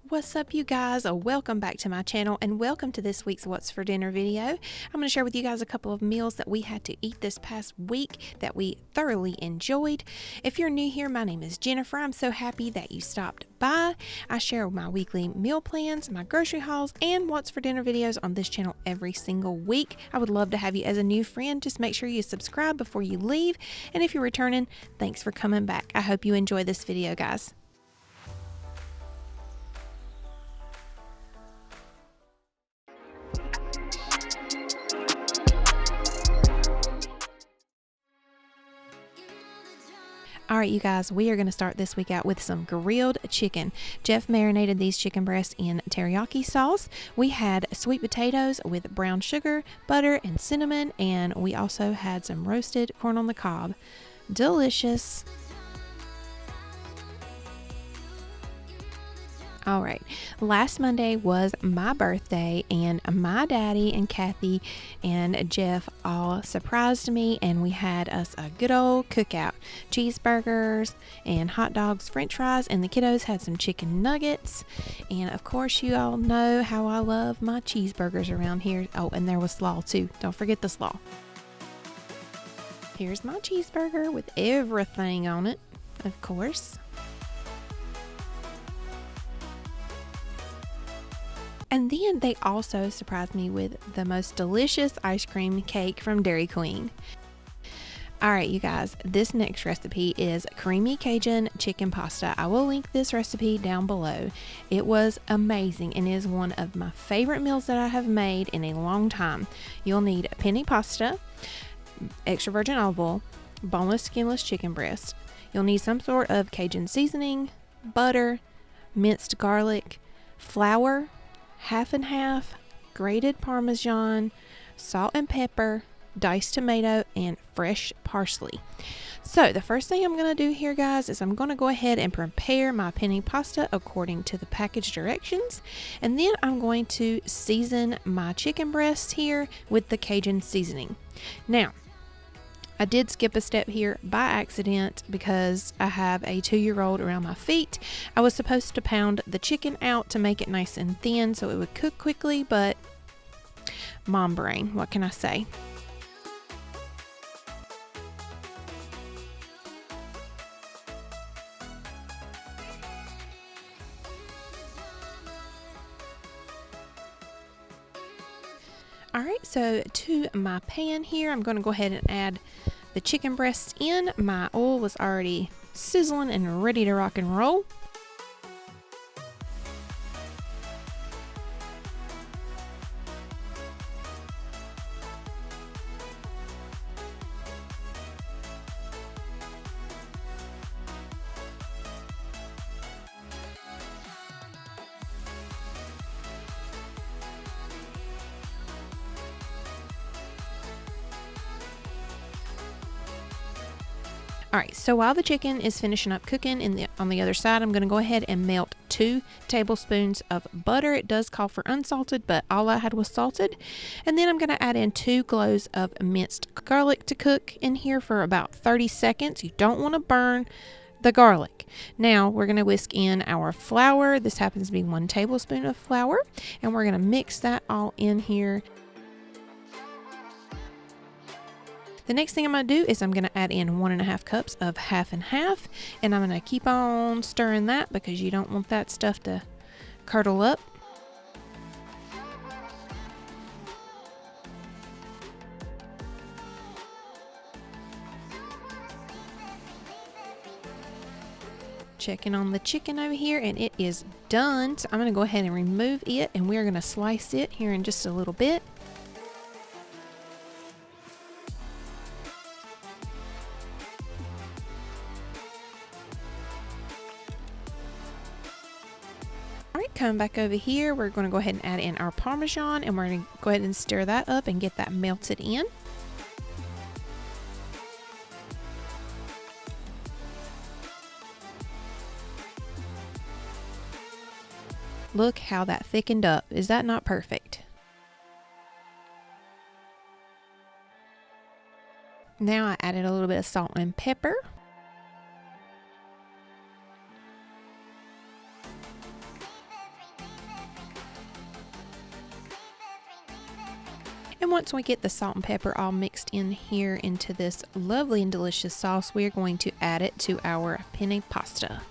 What's up, you guys? Welcome back to my channel and welcome to this week's What's for Dinner video. I'm going to share with you guys a couple of meals that we had to eat this past week that we thoroughly enjoyed. If you're new here, my name is Jennifer. I'm so happy that you stopped by. I share my weekly meal plans, my grocery hauls, and What's for Dinner videos on this channel every single week. I would love to have you as a new friend. Just make sure you subscribe before you leave. And if you're returning, thanks for coming back. I hope you enjoy this video, guys. All right, you guys, we are going to start this week out with some grilled chicken. Jeff marinated these chicken breasts in teriyaki sauce. We had sweet potatoes with brown sugar, butter, and cinnamon, and we also had some roasted corn on the cob. Delicious. All right, last Monday was my birthday, and my daddy and Kathy and Jeff all surprised me, and we had us a good old cookout. Cheeseburgers and hot dogs, french fries, and the kiddos had some chicken nuggets. And of course, you all know how I love my cheeseburgers around here. Oh, and there was slaw too. Don't forget the slaw. Here's my cheeseburger with everything on it, of course. And then they also surprised me with the most delicious ice cream cake from Dairy Queen. Alright, you guys, this next recipe is creamy Cajun chicken pasta. I will link this recipe down below. It was amazing and is one of my favorite meals that I have made in a long time. You'll need penne pasta, extra virgin olive oil, boneless skinless chicken breast. You'll need some sort of Cajun seasoning, butter, minced garlic, flour, half and half, grated Parmesan, salt and pepper, diced tomato, and fresh parsley. So the first thing I'm going to do here, guys, is I'm going to go ahead and prepare my penne pasta according to the package directions. And then I'm going to season my chicken breasts here with the Cajun seasoning. Now, I did skip a step here by accident because I have a 2-year-old around my feet. I was supposed to pound the chicken out to make it nice and thin so it would cook quickly, but mom brain, what can I say? Alright, so to my pan here, I'm going to go ahead and add the chicken breasts in. My oil was already sizzling and ready to rock and roll. Alright, so while the chicken is finishing up cooking on the other side, I'm going to go ahead and melt 2 tablespoons of butter. It does call for unsalted, but all I had was salted. And then I'm going to add in 2 cloves of minced garlic to cook in here for about 30 seconds. You don't want to burn the garlic. Now we're going to whisk in our flour. This happens to be 1 tablespoon of flour, and we're going to mix that all in here. The next thing I'm going to do is I'm going to add in 1.5 cups of half and half, and I'm going to keep on stirring that because you don't want that stuff to curdle up. Checking on the chicken over here, and it is done. So I'm going to go ahead and remove it, and we're going to slice it here in just a little bit. Come back over here, we're going to go ahead and add in our Parmesan, and we're going to go ahead and stir that up and get that melted in. Look how that thickened up. Is that not perfect? Now I added a little bit of salt and pepper. And once we get the salt and pepper all mixed in here into this lovely and delicious sauce, we're going to add it to our penne pasta.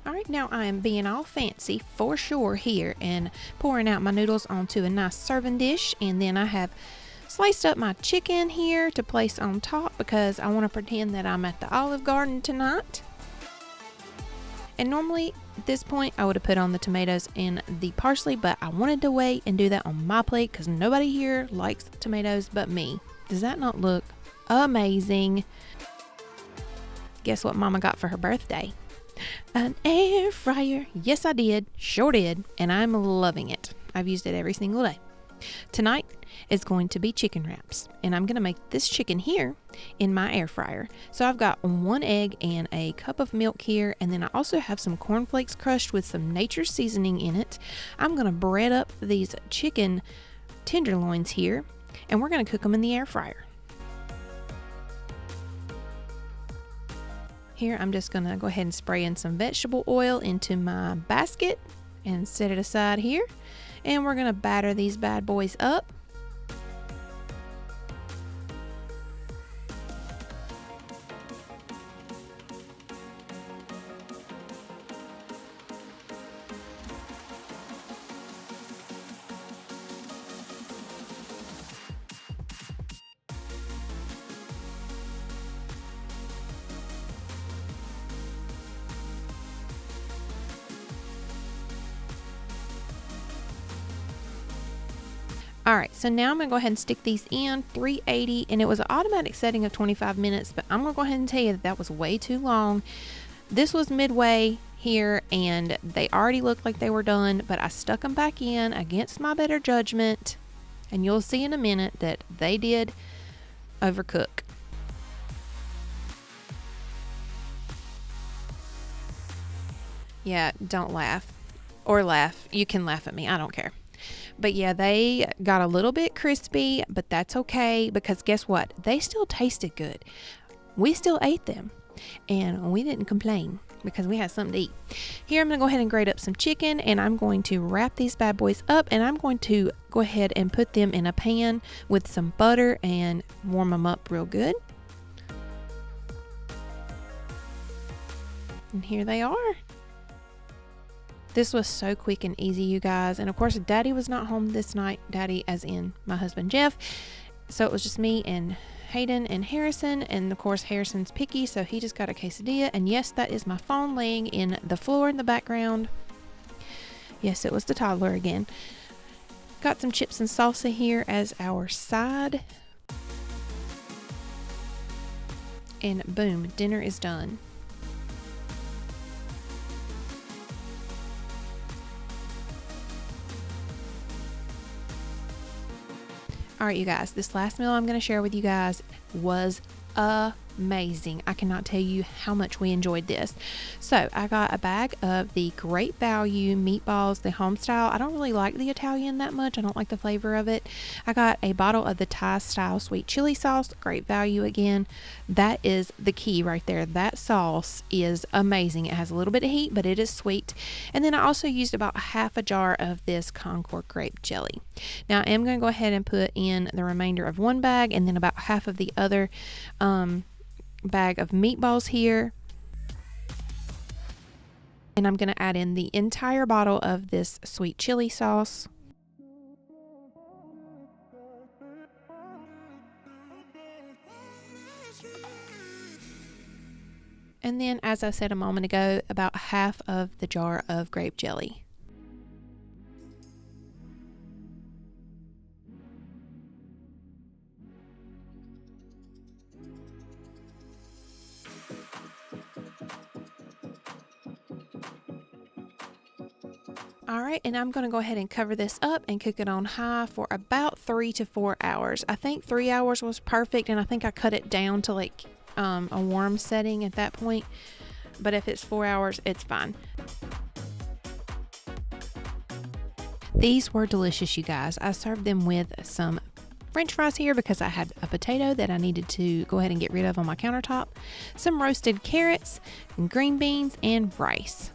All right, now I am being all fancy for sure here and pouring out my noodles onto a nice serving dish, and then I have sliced up my chicken here to place on top because I want to pretend that I'm at the Olive Garden tonight. And normally at this point I would have put on the tomatoes and the parsley, but I wanted to wait and do that on my plate because nobody here likes tomatoes but me. Does that not look amazing? Guess what Mama got for her birthday? An air fryer. Yes, I did. Sure did. And I'm loving it. I've used it every single day. Tonight is going to be chicken wraps, and I'm going to make this chicken here in my air fryer. So I've got 1 egg and a cup of milk here, and then I also have some cornflakes crushed with some nature seasoning in it. I'm going to bread up these chicken tenderloins here, and we're going to cook them in the air fryer. Here, I'm just going to go ahead and spray in some vegetable oil into my basket and set it aside here. And we're going to batter these bad boys up. All right, so now I'm going to go ahead and stick these in 380, and it was an automatic setting of 25 minutes, but I'm going to go ahead and tell you that was way too long. This was midway here, and they already looked like they were done, but I stuck them back in against my better judgment, and you'll see in a minute that they did overcook. Yeah, don't laugh. Or laugh. You can laugh at me. I don't care. But yeah, they got a little bit crispy, but that's okay because guess what? They still tasted good. We still ate them and we didn't complain because we had something to eat. Here I'm going to go ahead and grate up some chicken, and I'm going to wrap these bad boys up, and I'm going to go ahead and put them in a pan with some butter and warm them up real good. And here they are. This was so quick and easy, you guys. And of course, Daddy was not home this night. Daddy as in my husband, Jeff. So it was just me and Hayden and Harrison. And of course, Harrison's picky, so he just got a quesadilla. And yes, that is my phone laying in the floor in the background. Yes, it was the toddler again. Got some chips and salsa here as our side. And boom, dinner is done. All right, you guys, this last meal I'm going to share with you guys was amazing. I cannot tell you how much we enjoyed this. So I got a bag of the Great Value meatballs, the home style. I don't really like the Italian that much. I don't like the flavor of it. I got a bottle of the Thai style sweet chili sauce, Great Value again. That is the key right there. That sauce is amazing. It has a little bit of heat, but it is sweet. And then I also used about half a jar of this Concord grape jelly. Now I am going to go ahead and put in the remainder of one bag and then about half of the other bag of meatballs here. And I'm going to add in the entire bottle of this sweet chili sauce. And then, as I said a moment ago, about half of the jar of grape jelly. All right, and I'm going to go ahead and cover this up and cook it on high for about 3 to 4 hours. I think 3 hours was perfect, and I think I cut it down to like a warm setting at that point. But if it's 4 hours, it's fine. These were delicious, you guys. I served them with some French fries here because I had a potato that I needed to go ahead and get rid of on my countertop, some roasted carrots, and green beans, and rice.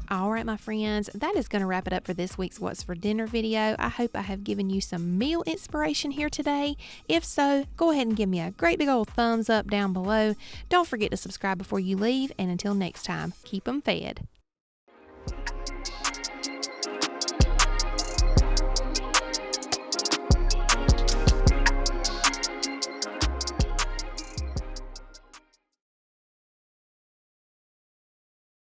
All right, my friends, that is going to wrap it up for this week's What's for Dinner video. I hope I have given you some meal inspiration here today. If so, go ahead and give me a great big old thumbs up down below. Don't forget to subscribe before you leave, and until next time, keep them fed.